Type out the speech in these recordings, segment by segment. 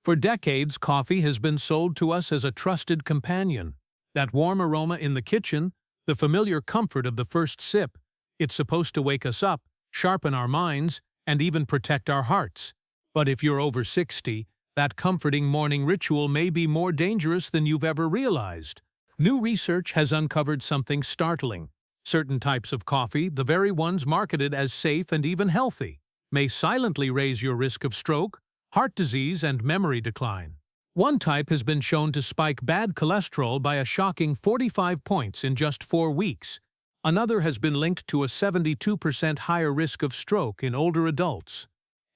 For decades, coffee has been sold to us as a trusted companion. That warm aroma in the kitchen, the familiar comfort of the first sip, it's supposed to wake us up, sharpen our minds, and even protect our hearts. But if you're over 60, that comforting morning ritual may be more dangerous than you've ever realized. New research has uncovered something startling. Certain types of coffee, the very ones marketed as safe and even healthy, may silently raise your risk of stroke, heart disease, and memory decline. One type has been shown to spike bad cholesterol by a shocking 45 points in just 4 weeks. Another has been linked to a 72% higher risk of stroke in older adults.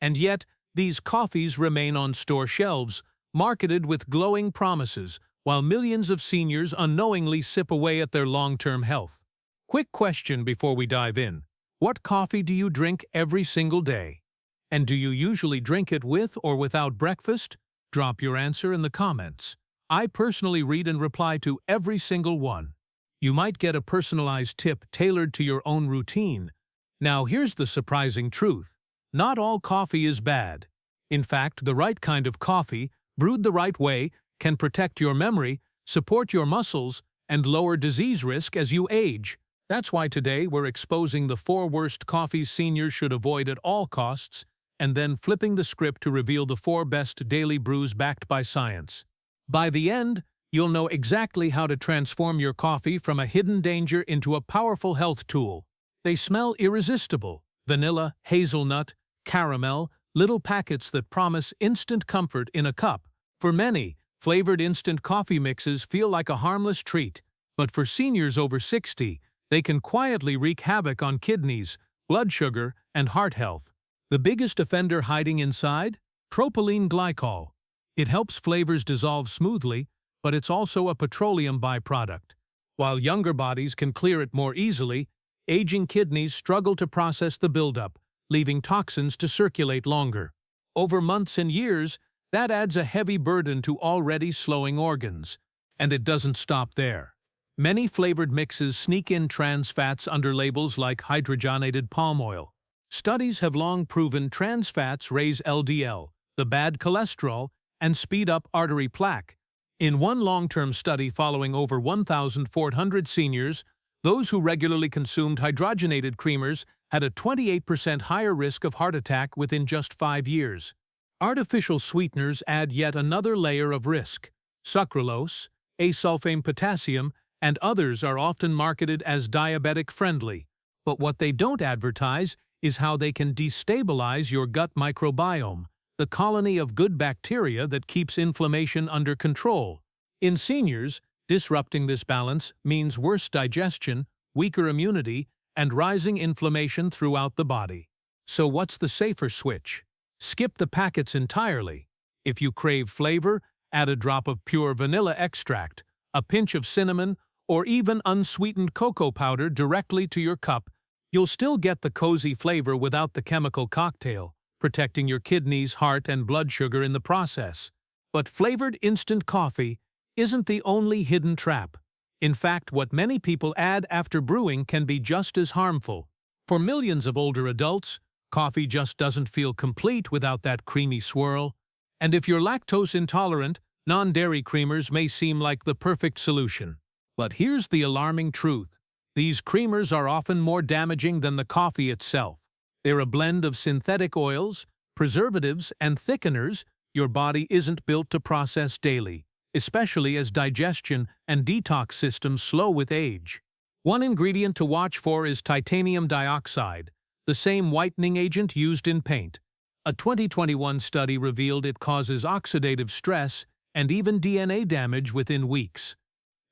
And yet, these coffees remain on store shelves, marketed with glowing promises, while millions of seniors unknowingly sip away at their long-term health. Quick question before we dive in. What coffee do you drink every single day? And do you usually drink it with or without breakfast? Drop your answer in the comments. I personally read and reply to every single one. You might get a personalized tip tailored to your own routine. Now here's the surprising truth. Not all coffee is bad. In fact, the right kind of coffee, brewed the right way, can protect your memory, support your muscles, and lower disease risk as you age. That's why today we're exposing the 4 worst coffees seniors should avoid at all costs, and then flipping the script to reveal the 4 best daily brews backed by science. By the end, you'll know exactly how to transform your coffee from a hidden danger into a powerful health tool. They smell irresistible: vanilla, hazelnut, caramel, little packets that promise instant comfort in a cup. For many, flavored instant coffee mixes feel like a harmless treat, but for seniors over 60, they can quietly wreak havoc on kidneys, blood sugar, and heart health. The biggest offender hiding inside? Propylene glycol. It helps flavors dissolve smoothly, but it's also a petroleum byproduct. While younger bodies can clear it more easily, aging kidneys struggle to process the buildup, leaving toxins to circulate longer. Over months and years, that adds a heavy burden to already slowing organs. And it doesn't stop there. Many flavored mixes sneak in trans fats under labels like hydrogenated palm oil. Studies have long proven trans fats raise LDL, the bad cholesterol, and speed up artery plaque. In one long-term study following over 1,400 seniors, those who regularly consumed hydrogenated creamers had a 28% higher risk of heart attack within just 5 years. Artificial sweeteners add yet another layer of risk. Sucralose, asulfame potassium, and others are often marketed as diabetic-friendly, but what they don't advertise is how they can destabilize your gut microbiome, the colony of good bacteria that keeps inflammation under control. In seniors, disrupting this balance means worse digestion, weaker immunity, and rising inflammation throughout the body. So what's the safer switch? Skip the packets entirely. If you crave flavor, add a drop of pure vanilla extract, a pinch of cinnamon, or even unsweetened cocoa powder directly to your cup. You'll still get the cozy flavor without the chemical cocktail, protecting your kidneys, heart, and blood sugar in the process. But flavored instant coffee isn't the only hidden trap. In fact, what many people add after brewing can be just as harmful. For millions of older adults, coffee just doesn't feel complete without that creamy swirl. And if you're lactose intolerant, non-dairy creamers may seem like the perfect solution. But here's the alarming truth. These creamers are often more damaging than the coffee itself. They're a blend of synthetic oils, preservatives, and thickeners your body isn't built to process daily, especially as digestion and detox systems slow with age. One ingredient to watch for is titanium dioxide, the same whitening agent used in paint. A 2021 study revealed it causes oxidative stress and even DNA damage within weeks.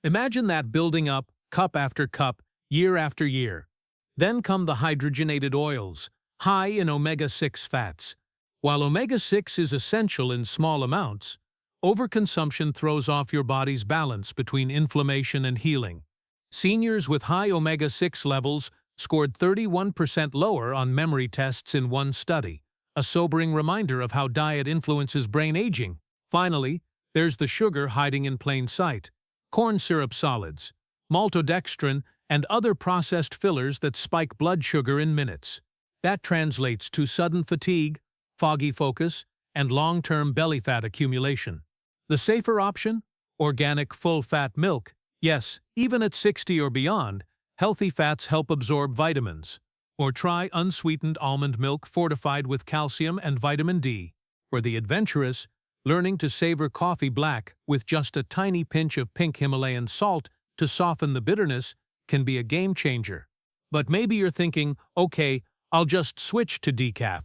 Imagine that building up, cup after cup, year after year. Then come the hydrogenated oils, high in omega-6 fats. While omega-6 is essential in small amounts, overconsumption throws off your body's balance between inflammation and healing. Seniors with high omega-6 levels scored 31% lower on memory tests in one study, a sobering reminder of how diet influences brain aging. Finally, there's the sugar hiding in plain sight. Corn syrup solids, maltodextrin, and other processed fillers that spike blood sugar in minutes. That translates to sudden fatigue, foggy focus, and long-term belly fat accumulation. The safer option? Organic full-fat milk. Yes, even at 60 or beyond, healthy fats help absorb vitamins. Or try unsweetened almond milk fortified with calcium and vitamin D. For the adventurous, learning to savor coffee black with just a tiny pinch of pink Himalayan salt to soften the bitterness can be a game changer. But maybe you're thinking, okay, I'll just switch to decaf.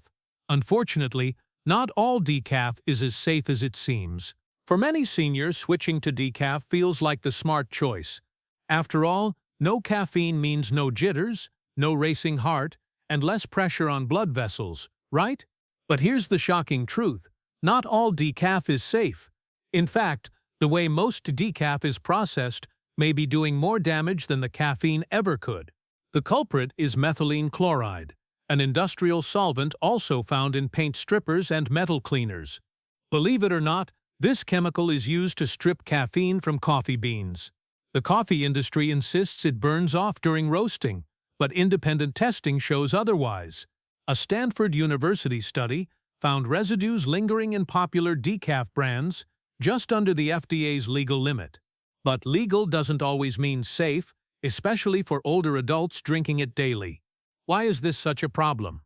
Unfortunately, not all decaf is as safe as it seems. For many seniors, switching to decaf feels like the smart choice. After all, no caffeine means no jitters, no racing heart, and less pressure on blood vessels, right? But here's the shocking truth. Not all decaf is safe. In fact, the way most decaf is processed may be doing more damage than the caffeine ever could. The culprit is methylene chloride, an industrial solvent also found in paint strippers and metal cleaners. Believe it or not, this chemical is used to strip caffeine from coffee beans. The coffee industry insists it burns off during roasting, but independent testing shows otherwise. A Stanford University study found residues lingering in popular decaf brands just under the FDA's legal limit. But legal doesn't always mean safe, especially for older adults drinking it daily. Why is this such a problem?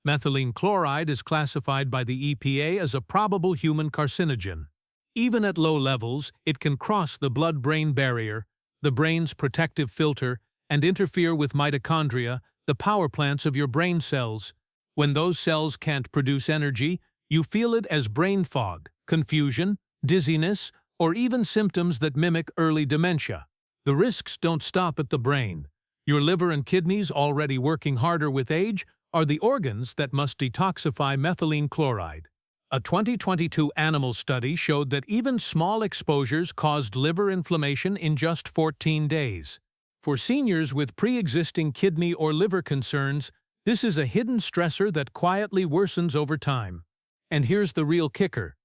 Methylene chloride is classified by the EPA as a probable human carcinogen. Even at low levels, it can cross the blood-brain barrier, the brain's protective filter, and interfere with mitochondria, the power plants of your brain cells. When those cells can't produce energy, you feel it as brain fog, confusion, dizziness, or even symptoms that mimic early dementia. The risks don't stop at the brain. Your liver and kidneys, already working harder with age, are the organs that must detoxify methylene chloride. A 2022 animal study showed that even small exposures caused liver inflammation in just 14 days. For seniors with pre-existing kidney or liver concerns, this is a hidden stressor that quietly worsens over time. And here's the real kicker.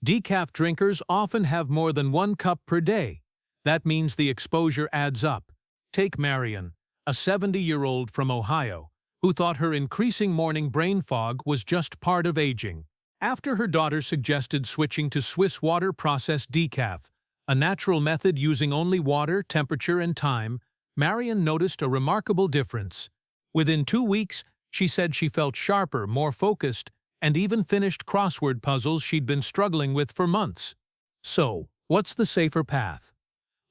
Decaf drinkers often have more than 1 cup per day. That means the exposure adds up. Take Marion, a 70-year-old from Ohio, who thought her increasing morning brain fog was just part of aging. After her daughter suggested switching to Swiss water-processed decaf, a natural method using only water, temperature, and time, Marion noticed a remarkable difference. Within 2 weeks, she said she felt sharper, more focused, and even finished crossword puzzles she'd been struggling with for months. So, what's the safer path?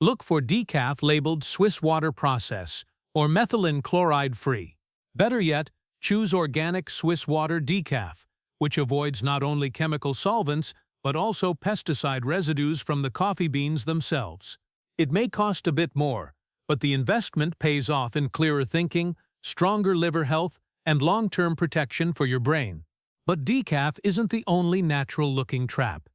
Look for decaf labeled Swiss water process or methylene chloride free. Better yet, choose organic Swiss water decaf, which avoids not only chemical solvents but also pesticide residues from the coffee beans themselves. It may cost a bit more, but the investment pays off in clearer thinking, stronger liver health, and long-term protection for your brain. But decaf isn't the only natural-looking trap.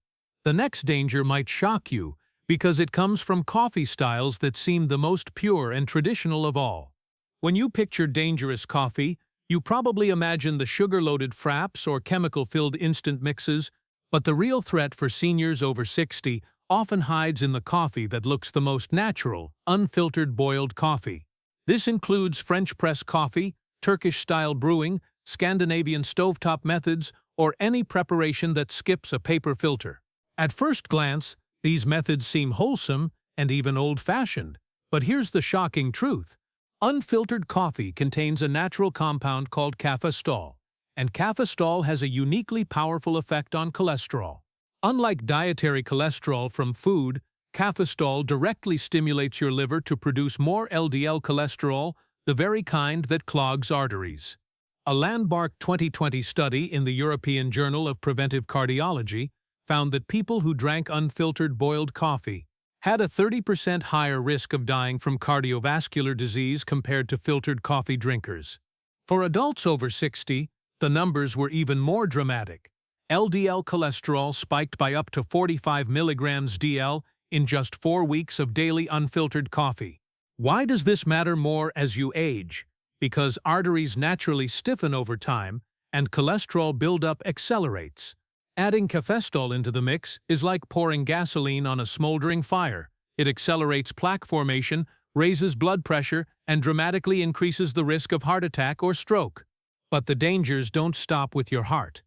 The next danger might shock you because it comes from coffee styles that seem the most pure and traditional of all. When you picture dangerous coffee, you probably imagine the sugar-loaded fraps or chemical-filled instant mixes, but the real threat for seniors over 60 often hides in the coffee that looks the most natural, unfiltered boiled coffee. This includes French press coffee, Turkish-style brewing, Scandinavian stovetop methods, or any preparation that skips a paper filter. At first glance, these methods seem wholesome and even old-fashioned, but here's the shocking truth. Unfiltered coffee contains a natural compound called cafestol, and cafestol has a uniquely powerful effect on cholesterol. Unlike dietary cholesterol from food, cafestol directly stimulates your liver to produce more LDL cholesterol, the very kind that clogs arteries. A landmark 2020 study in the European Journal of Preventive Cardiology found that people who drank unfiltered boiled coffee had a 30% higher risk of dying from cardiovascular disease compared to filtered coffee drinkers. For adults over 60, the numbers were even more dramatic. LDL cholesterol spiked by up to 45 milligrams DL in just 4 weeks of daily unfiltered coffee. Why does this matter more as you age? Because arteries naturally stiffen over time and cholesterol buildup accelerates. Adding cafestol into the mix is like pouring gasoline on a smoldering fire. It accelerates plaque formation, raises blood pressure, and dramatically increases the risk of heart attack or stroke. But the dangers don't stop with your heart.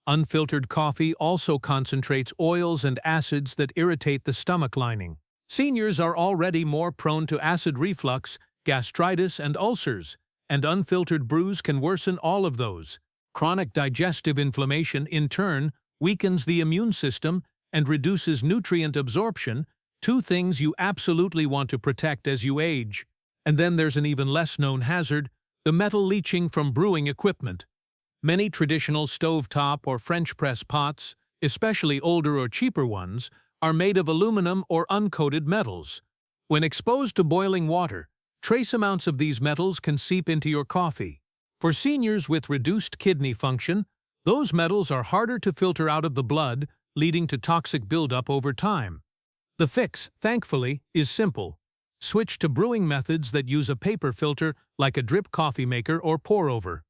Unfiltered coffee also concentrates oils and acids that irritate the stomach lining. Seniors are already more prone to acid reflux, gastritis, and ulcers, and unfiltered brews can worsen all of those. Chronic digestive inflammation, in turn, weakens the immune system and reduces nutrient absorption, two things you absolutely want to protect as you age. And then there's an even less known hazard, the metal leaching from brewing equipment. Many traditional stovetop or French press pots, especially older or cheaper ones, are made of aluminum or uncoated metals. When exposed to boiling water, trace amounts of these metals can seep into your coffee. For seniors with reduced kidney function, those metals are harder to filter out of the blood, leading to toxic buildup over time. The fix, thankfully, is simple. Switch to brewing methods that use a paper filter like a drip coffee maker or pour-over.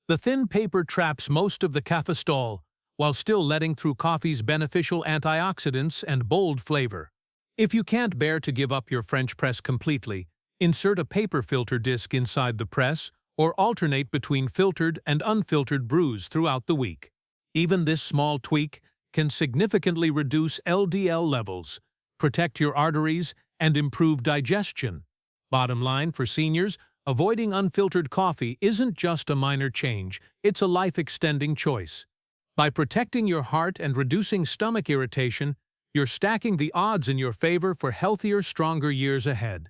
The thin paper traps most of the caffeine, while still letting through coffee's beneficial antioxidants and bold flavor. If you can't bear to give up your French press completely, insert a paper filter disc inside the press or alternate between filtered and unfiltered brews throughout the week. Even this small tweak can significantly reduce LDL levels, protect your arteries, and improve digestion. Bottom line, for seniors, avoiding unfiltered coffee isn't just a minor change, it's a life-extending choice. By protecting your heart and reducing stomach irritation, you're stacking the odds in your favor for healthier, stronger years ahead.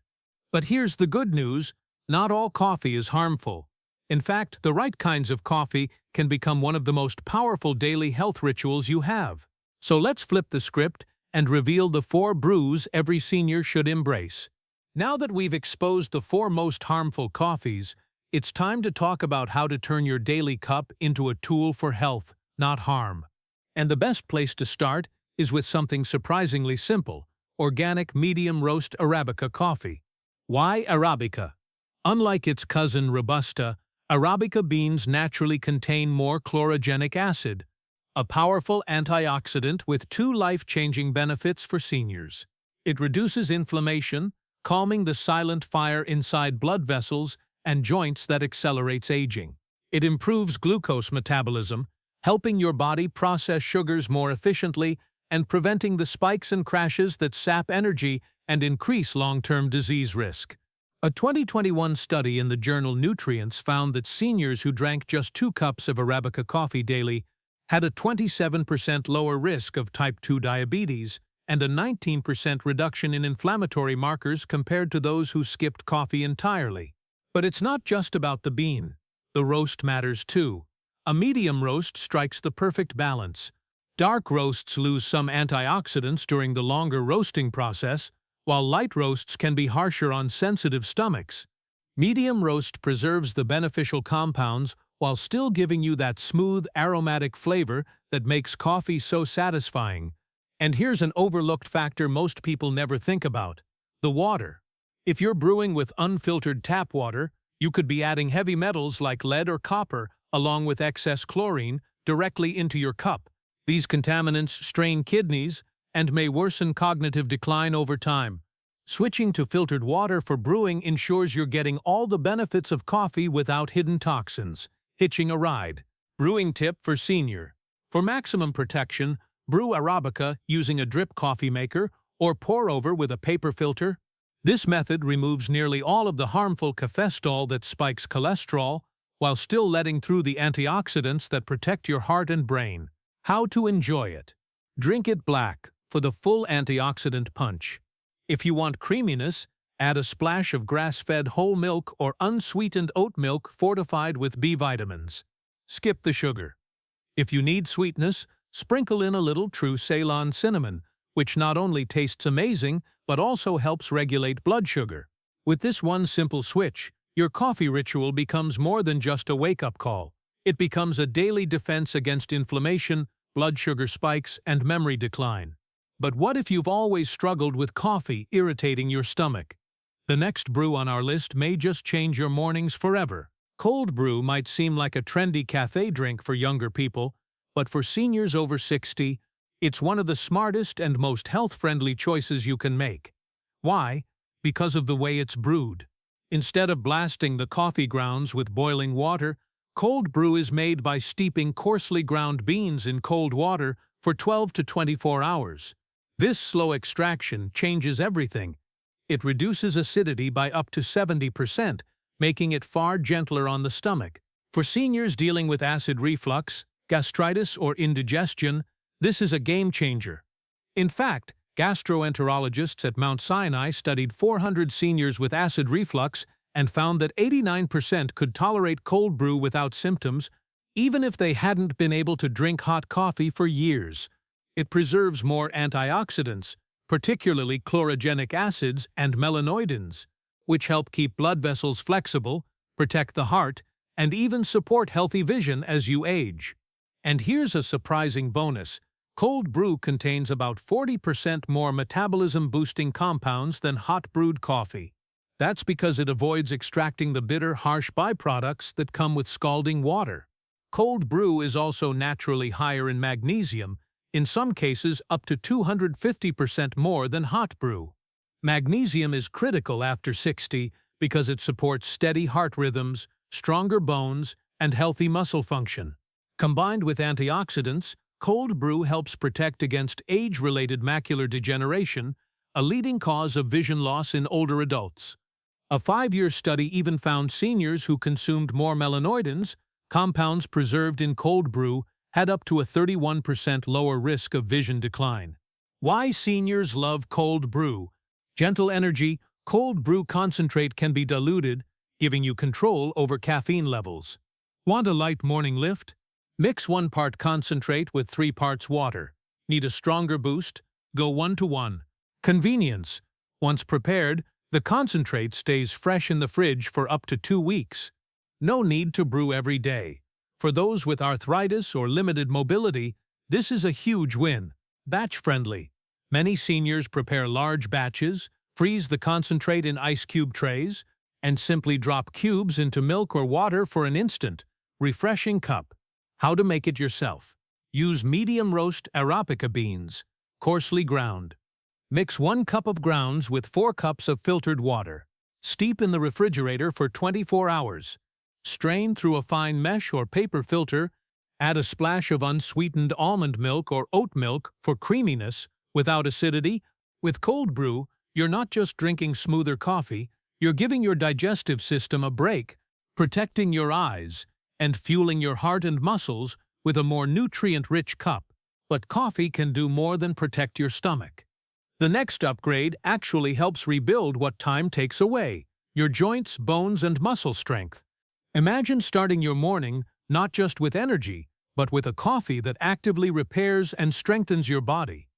But here's the good news, not all coffee is harmful. In fact, the right kinds of coffee can become one of the most powerful daily health rituals you have. So let's flip the script and reveal the 4 brews every senior should embrace. Now that we've exposed the 4 most harmful coffees, it's time to talk about how to turn your daily cup into a tool for health, not harm. And the best place to start is with something surprisingly simple: organic medium roast Arabica coffee. Why Arabica? Unlike its cousin Robusta, Arabica beans naturally contain more chlorogenic acid, a powerful antioxidant with 2 life-changing benefits for seniors. It reduces inflammation, calming the silent fire inside blood vessels and joints that accelerates aging. It improves glucose metabolism, helping your body process sugars more efficiently and preventing the spikes and crashes that sap energy and increase long-term disease risk. A 2021 study in the journal Nutrients found that seniors who drank just 2 cups of Arabica coffee daily had a 27% lower risk of type 2 diabetes and a 19% reduction in inflammatory markers compared to those who skipped coffee entirely. But it's not just about the bean. The roast matters too. A medium roast strikes the perfect balance. Dark roasts lose some antioxidants during the longer roasting process, while light roasts can be harsher on sensitive stomachs. Medium roast preserves the beneficial compounds while still giving you that smooth, aromatic flavor that makes coffee so satisfying. And here's an overlooked factor most people never think about: the water. If you're brewing with unfiltered tap water, you could be adding heavy metals like lead or copper, along with excess chlorine, directly into your cup. These contaminants strain kidneys and may worsen cognitive decline over time. Switching to filtered water for brewing ensures you're getting all the benefits of coffee without hidden toxins. Hitching a ride. Brewing tip for senior. For maximum protection, brew Arabica using a drip coffee maker or pour over with a paper filter. This method removes nearly all of the harmful caffeine that spikes cholesterol, while still letting through the antioxidants that protect your heart and brain. How to enjoy it. Drink it black for the full antioxidant punch. If you want creaminess, add a splash of grass-fed whole milk or unsweetened oat milk fortified with B vitamins. Skip the sugar. If you need sweetness, sprinkle in a little true Ceylon cinnamon, which not only tastes amazing, but also helps regulate blood sugar. With this one simple switch, your coffee ritual becomes more than just a wake-up call. It becomes a daily defense against inflammation, blood sugar spikes, and memory decline. But what if you've always struggled with coffee irritating your stomach? The next brew on our list may just change your mornings forever. Cold brew might seem like a trendy cafe drink for younger people, but for seniors over 60, it's one of the smartest and most health-friendly choices you can make. Why? Because of the way it's brewed. Instead of blasting the coffee grounds with boiling water, Cold brew is made by steeping coarsely ground beans in cold water for 12 to 24 hours. This slow extraction changes everything. It reduces acidity by up to 70%, making it far gentler on the stomach. For seniors dealing with acid reflux, gastritis, or indigestion, this is a game changer. In fact, gastroenterologists at Mount Sinai studied 400 seniors with acid reflux and found that 89% could tolerate cold brew without symptoms, even if they hadn't been able to drink hot coffee for years. It preserves more antioxidants, particularly chlorogenic acids and melanoidins, which help keep blood vessels flexible, protect the heart, and even support healthy vision as you age. And here's a surprising bonus. Cold brew contains about 40% more metabolism-boosting compounds than hot brewed coffee. That's because it avoids extracting the bitter, harsh byproducts that come with scalding water. Cold brew is also naturally higher in magnesium, in some cases up to 250% more than hot brew. Magnesium is critical after 60 because it supports steady heart rhythms, stronger bones, and healthy muscle function. Combined with antioxidants, cold brew helps protect against age-related macular degeneration, a leading cause of vision loss in older adults. A 5-year study even found seniors who consumed more melanoidins, compounds preserved in cold brew, had up to a 31% lower risk of vision decline. Why seniors love cold brew? Gentle energy, cold brew concentrate can be diluted, giving you control over caffeine levels. Want a light morning lift? Mix 1 part concentrate with 3 parts water. Need a stronger boost? Go 1-to-1. Convenience. Once prepared, the concentrate stays fresh in the fridge for up to 2 weeks. No need to brew every day. For those with arthritis or limited mobility, this is a huge win. Batch-friendly. Many seniors prepare large batches, freeze the concentrate in ice cube trays, and simply drop cubes into milk or water for an instant, refreshing cup. How to make it yourself. Use medium roast Arabica beans, coarsely ground. Mix 1 cup of grounds with 4 cups of filtered water. Steep in the refrigerator for 24 hours. Strain through a fine mesh or paper filter. Add a splash of unsweetened almond milk or oat milk for creaminess without acidity. With cold brew, you're not just drinking smoother coffee, you're giving your digestive system a break, protecting your eyes, and fueling your heart and muscles with a more nutrient-rich cup. But coffee can do more than protect your stomach. The next upgrade actually helps rebuild what time takes away: your joints, bones, and muscle strength. Imagine starting your morning not just with energy, but with a coffee that actively repairs and strengthens your body.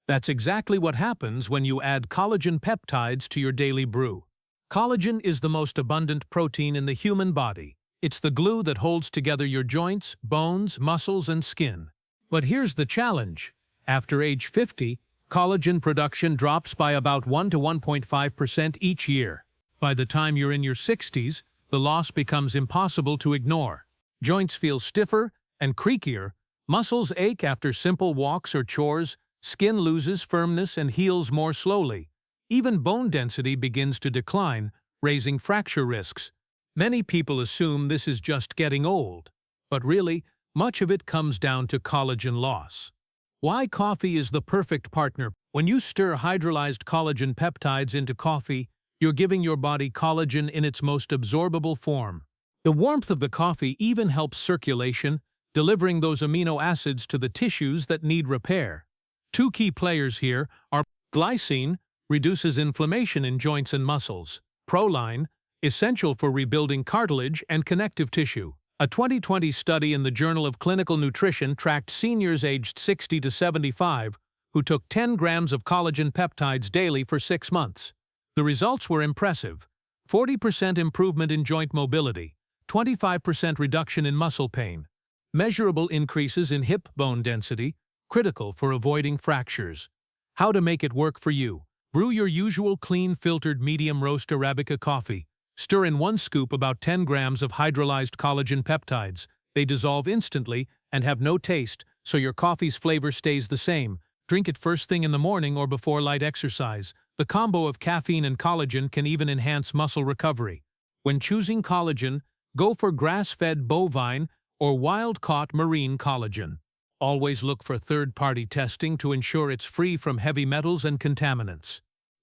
That's exactly what happens when you add collagen peptides to your daily brew. Collagen is the most abundant protein in the human body. It's the glue that holds together your joints, bones, muscles, and skin. But here's the challenge. After age 50, collagen production drops by about 1 to 1.5% each year. By the time you're in your 60s, the loss becomes impossible to ignore. Joints feel stiffer and creakier, muscles ache after simple walks or chores, skin loses firmness and heals more slowly. Even bone density begins to decline, raising fracture risks. Many people assume this is just getting old, but really, much of it comes down to collagen loss. Why coffee is the perfect partner. When you stir hydrolyzed collagen peptides into coffee, you're giving your body collagen in its most absorbable form. The warmth of the coffee even helps circulation, delivering those amino acids to the tissues that need repair. Two key players here are glycine, reduces inflammation in joints and muscles. Proline, essential for rebuilding cartilage and connective tissue. A 2020 study in the Journal of Clinical Nutrition tracked seniors aged 60 to 75 who took 10 grams of collagen peptides daily for 6 months. The results were impressive: 40% improvement in joint mobility, 25% reduction in muscle pain, measurable increases in hip bone density, critical for avoiding fractures. How to make it work for you. Brew your usual clean filtered medium roast Arabica coffee. Stir in 1 scoop about 10 grams of hydrolyzed collagen peptides. They dissolve instantly and have no taste, so your coffee's flavor stays the same. Drink it first thing in the morning or before light exercise. The combo of caffeine and collagen can even enhance muscle recovery. When choosing collagen, Go for grass-fed bovine or wild-caught marine collagen. Always look for third-party testing to ensure it's free from heavy metals and contaminants.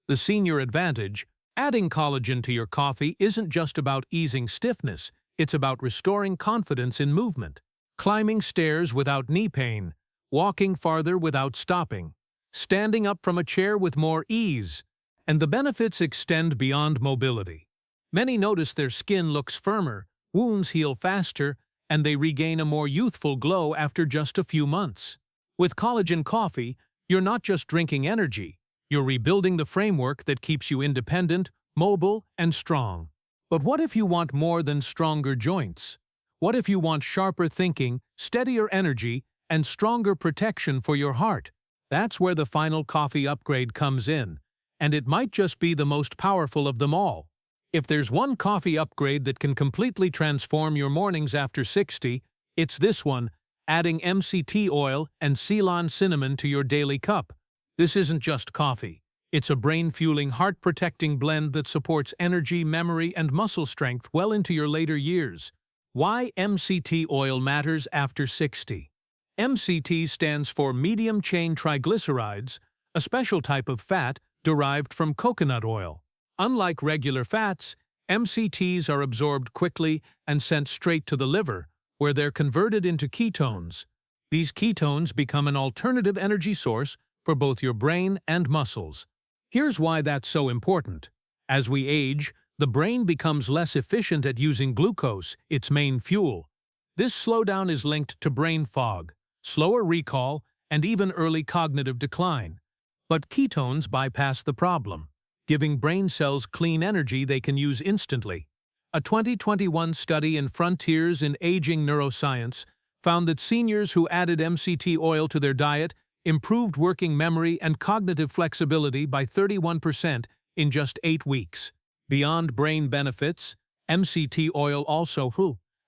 The senior advantage: adding collagen to your coffee isn't just about easing stiffness, it's about restoring confidence in movement. Climbing stairs without knee pain, walking farther without stopping, standing up from a chair with more ease, and the benefits extend beyond mobility. Many notice their skin looks firmer, wounds heal faster, and they regain a more youthful glow after just a few months. With collagen coffee, you're not just drinking energy, you're rebuilding the framework that keeps you independent, mobile, and strong. But what if you want more than stronger joints? What if you want sharper thinking, steadier energy, and stronger protection for your heart? That's where the final coffee upgrade comes in, and it might just be the most powerful of them all. If there's one coffee upgrade that can completely transform your mornings after 60, it's this one: adding MCT oil and Ceylon cinnamon to your daily cup. This isn't just coffee. It's a brain-fueling, heart-protecting blend that supports energy, memory, and muscle strength well into your later years. Why MCT oil matters after 60. MCT stands for medium-chain triglycerides, a special type of fat derived from coconut oil. Unlike regular fats, MCTs are absorbed quickly and sent straight to the liver, where they're converted into ketones. These ketones become an alternative energy source for both your brain and muscles. Here's why that's so important. As we age, the brain becomes less efficient at using glucose, its main fuel. This slowdown is linked to brain fog, slower recall, and even early cognitive decline. But ketones bypass the problem, giving brain cells clean energy they can use instantly. A 2021 study in Frontiers in Aging Neuroscience found that seniors who added MCT oil to their diet improved working memory and cognitive flexibility by 31% in just 8 weeks. Beyond brain benefits, MCT oil also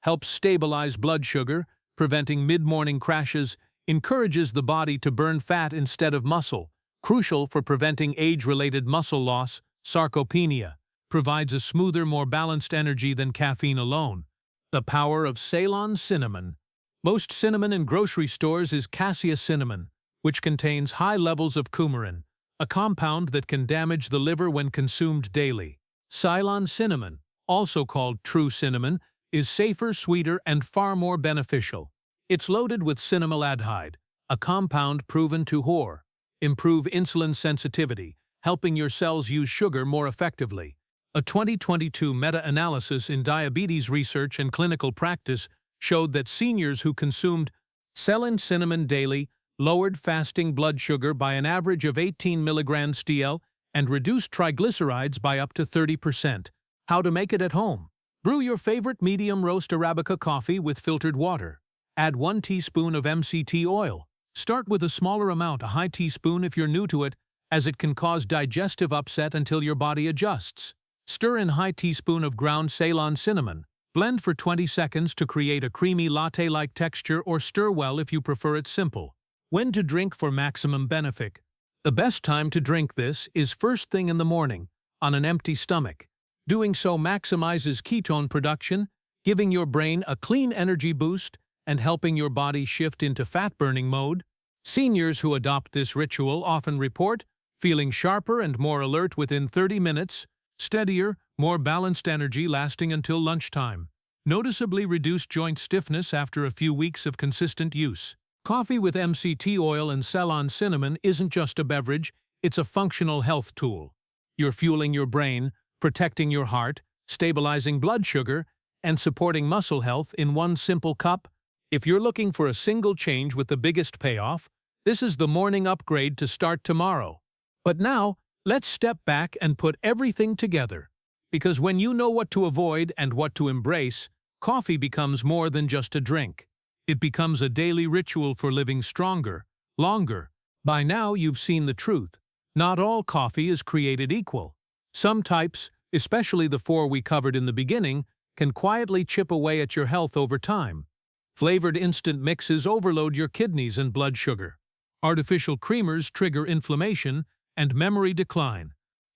helps stabilize blood sugar, preventing mid-morning crashes, encourages the body to burn fat instead of muscle, crucial for preventing age-related muscle loss, sarcopenia, provides a smoother, more balanced energy than caffeine alone. The power of Ceylon cinnamon. Most cinnamon in grocery stores is cassia cinnamon, which contains high levels of coumarin, a compound that can damage the liver when consumed daily. Ceylon cinnamon, also called true cinnamon, is safer, sweeter, and far more beneficial. It's loaded with cinnamaldehyde, a compound proven to improve insulin sensitivity, helping your cells use sugar more effectively. A 2022 meta-analysis in diabetes research and clinical practice showed that seniors who consumed Ceylon cinnamon daily lowered fasting blood sugar by an average of 18 milligrams DL and reduced triglycerides by up to 30%. How to make it at home. Brew your favorite medium roast Arabica coffee with filtered water. Add 1 teaspoon of MCT oil. Start with a smaller amount, a high teaspoon if you're new to it, as it can cause digestive upset until your body adjusts. Stir in high teaspoon of ground Ceylon cinnamon. Blend for 20 seconds to create a creamy latte-like texture, or stir well if you prefer it simple. When to drink for maximum benefit. The best time to drink this is first thing in the morning, on an empty stomach. Doing so maximizes ketone production, giving your brain a clean energy boost and helping your body shift into fat-burning mode. Seniors who adopt this ritual often report feeling sharper and more alert within 30 minutes, steadier, more balanced energy lasting until lunchtime, noticeably reduced joint stiffness after a few weeks of consistent use. Coffee with MCT oil and Ceylon cinnamon isn't just a beverage, it's a functional health tool. You're fueling your brain, protecting your heart, stabilizing blood sugar, and supporting muscle health in one simple cup. If you're looking for a single change with the biggest payoff, this is the morning upgrade to start tomorrow. But now, let's step back and put everything together. Because when you know what to avoid and what to embrace, coffee becomes more than just a drink. It becomes a daily ritual for living stronger, longer. By now, you've seen the truth. Not all coffee is created equal. Some types, especially the 4 we covered in the beginning, can quietly chip away at your health over time. Flavored instant mixes overload your kidneys and blood sugar. Artificial creamers trigger inflammation and memory decline.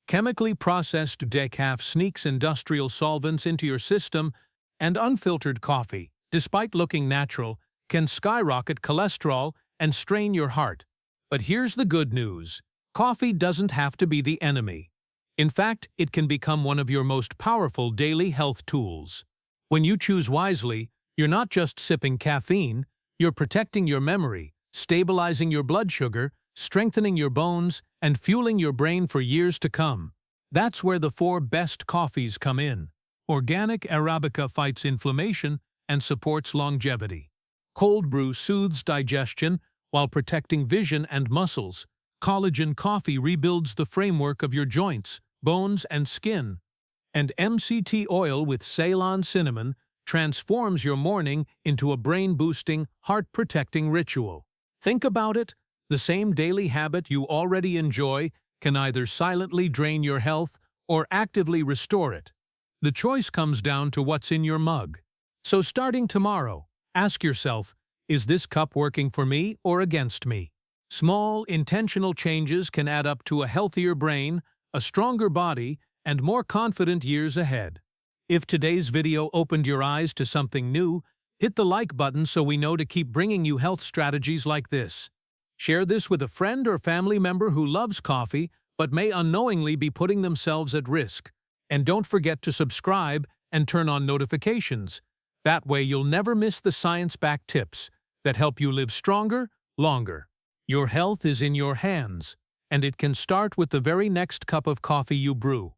Chemically processed decaf sneaks industrial solvents into your system And unfiltered coffee, despite looking natural, can skyrocket cholesterol and strain your heart. But here's the good news. Coffee doesn't have to be the enemy. In fact, it can become one of your most powerful daily health tools. When you choose wisely, you're not just sipping caffeine, you're protecting your memory, stabilizing your blood sugar, strengthening your bones, and fueling your brain for years to come. That's where the 4 best coffees come in. Organic Arabica fights inflammation and supports longevity. Cold brew soothes digestion while protecting vision and muscles. Collagen coffee rebuilds the framework of your joints, bones, and skin. And MCT oil with Ceylon cinnamon transforms your morning into a brain-boosting, heart-protecting ritual. Think about it. The same daily habit you already enjoy can either silently drain your health or actively restore it. The choice comes down to what's in your mug. So starting tomorrow, ask yourself, is this cup working for me or against me? Small, intentional changes can add up to a healthier brain, a stronger body, and more confident years ahead. If today's video opened your eyes to something new, hit the like button so we know to keep bringing you health strategies like this. Share this with a friend or family member who loves coffee but may unknowingly be putting themselves at risk. And don't forget to subscribe and turn on notifications. That way you'll never miss the science-backed tips that help you live stronger, longer. Your health is in your hands, and it can start with the very next cup of coffee you brew.